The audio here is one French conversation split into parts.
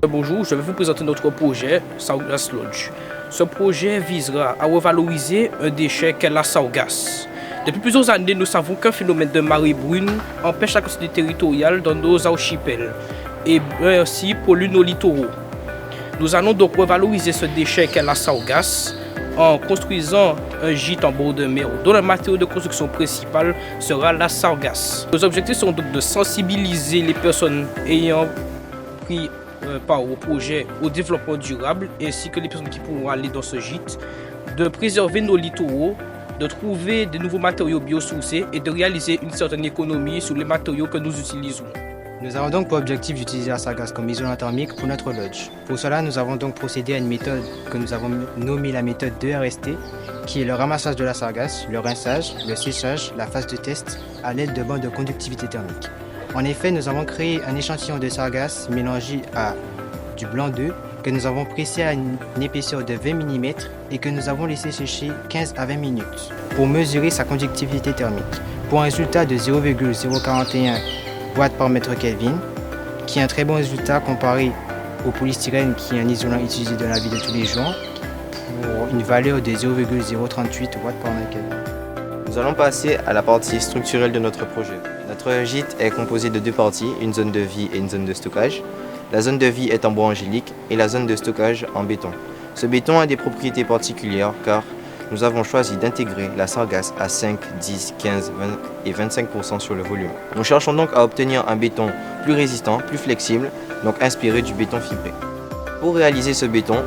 Bonjour, je vais vous présenter notre projet Sargass Lodge. Ce projet visera à revaloriser un déchet qu'est la sargasse. Depuis plusieurs années, nous savons qu'un phénomène de marée brune empêche la continuité territoriale dans nos archipels et ainsi pollue nos littoraux. Nous allons donc revaloriser ce déchet qu'est la sargasse en construisant un gîte en bord de mer dont le matériau de construction principal sera la sargasse. Nos objectifs sont donc de sensibiliser les personnes ayant pris part au projet au développement durable ainsi que les personnes qui pourront aller dans ce gîte, de préserver nos littoraux, de trouver de nouveaux matériaux biosourcés et de réaliser une certaine économie sur les matériaux que nous utilisons. Nous avons donc pour objectif d'utiliser la sargasse comme isolant thermique pour notre lodge. Pour cela, nous avons donc procédé à une méthode que nous avons nommée la méthode 2RST, qui est le ramassage de la sargasse, le rinçage, le séchage, la phase de test à l'aide de bandes de conductivité thermique. En effet, nous avons créé un échantillon de sargasse mélangé à du blanc d'œuf que nous avons pressé à une épaisseur de 20 mm et que nous avons laissé sécher 15 à 20 minutes pour mesurer sa conductivité thermique. Pour un résultat de 0,041 watts par mètre Kelvin, qui est un très bon résultat comparé au polystyrène qui est un isolant utilisé dans la vie de tous les jours, pour une valeur de 0,038 watts par mètre Kelvin. Nous allons passer à la partie structurelle de notre projet. Notre gîte est composé de deux parties, une zone de vie et une zone de stockage. La zone de vie est en bois angélique et la zone de stockage en béton. Ce béton a des propriétés particulières car nous avons choisi d'intégrer la sargasse à 5, 10, 15, 20 et 25% sur le volume. Nous cherchons donc à obtenir un béton plus résistant, plus flexible, donc inspiré du béton fibré. Pour réaliser ce béton,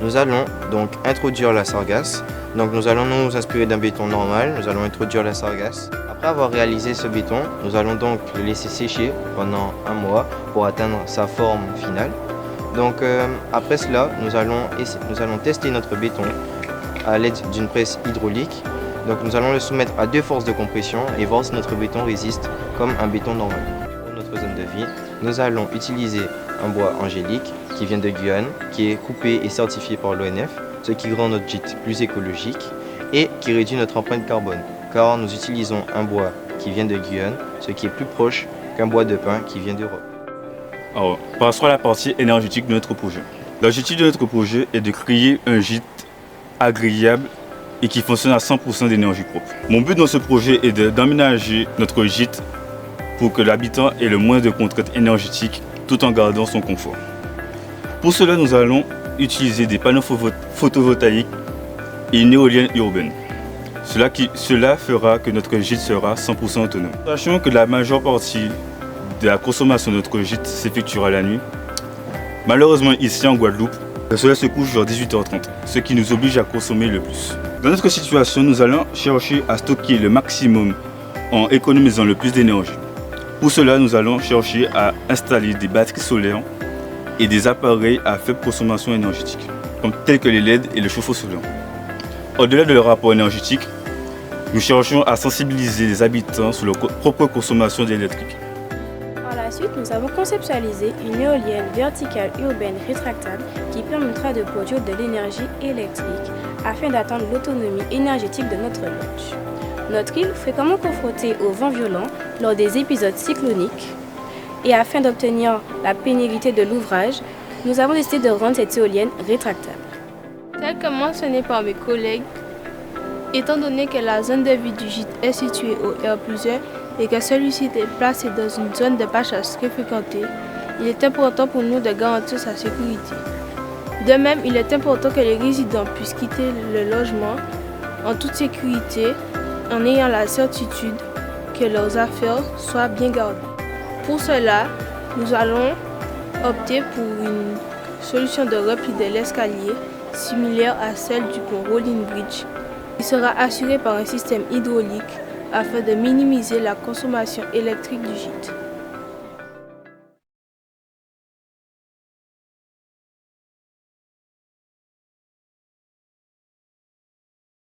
nous allons donc introduire la sargasse. Donc nous allons nous inspirer d'un béton normal, nous allons introduire la sargasse. Après avoir réalisé ce béton, nous allons donc le laisser sécher pendant un mois pour atteindre sa forme finale. Donc après cela, nous allons tester notre béton à l'aide d'une presse hydraulique. Donc nous allons le soumettre à 2 forces de compression et voir si notre béton résiste comme un béton normal. Pour notre zone de vie, nous allons utiliser un bois angélique qui vient de Guyane, qui est coupé et certifié par l'ONF, ce qui rend notre gîte plus écologique et qui réduit notre empreinte carbone, car nous utilisons un bois qui vient de Guyane, ce qui est plus proche qu'un bois de pin qui vient d'Europe. Alors, passons à la partie énergétique de notre projet. L'objectif de notre projet est de créer un gîte agréable et qui fonctionne à 100% d'énergie propre. Mon but dans ce projet est d'aménager notre gîte pour que l'habitant ait le moins de contraintes énergétiques tout en gardant son confort. Pour cela, nous allons utiliser des panneaux photovoltaïques et une éolienne urbaine. Cela fera que notre gîte sera 100% autonome. Sachant que la majeure partie de la consommation de notre gîte s'effectuera la nuit, malheureusement ici en Guadeloupe, le soleil se couche vers 18h30, ce qui nous oblige à consommer le plus. Dans notre situation, nous allons chercher à stocker le maximum en économisant le plus d'énergie. Pour cela, nous allons chercher à installer des batteries solaires et des appareils à faible consommation énergétique, tels que les LED et le chauffe-eau solaire. Au-delà de leur rapport énergétique, nous cherchons à sensibiliser les habitants sur leur propre consommation d'électrique. Par la suite, nous avons conceptualisé une éolienne verticale urbaine rétractable qui permettra de produire de l'énergie électrique afin d'atteindre l'autonomie énergétique de notre lodge. Notre île, fréquemment confrontée aux vents violents lors des épisodes cycloniques, et afin d'obtenir la pénibilité de l'ouvrage, nous avons décidé de rendre cette éolienne rétractable. Tel que mentionné par mes collègues, étant donné que la zone de vie du gîte est située au R+1 et que celui-ci est placé dans une zone de pâturage très fréquentée, il est important pour nous de garantir sa sécurité. De même, il est important que les résidents puissent quitter le logement en toute sécurité en ayant la certitude que leurs affaires soient bien gardées. Pour cela, nous allons opter pour une solution de repli de l'escalier similaire à celle du pont Rolling Bridge, qui sera assurée par un système hydraulique afin de minimiser la consommation électrique du gîte.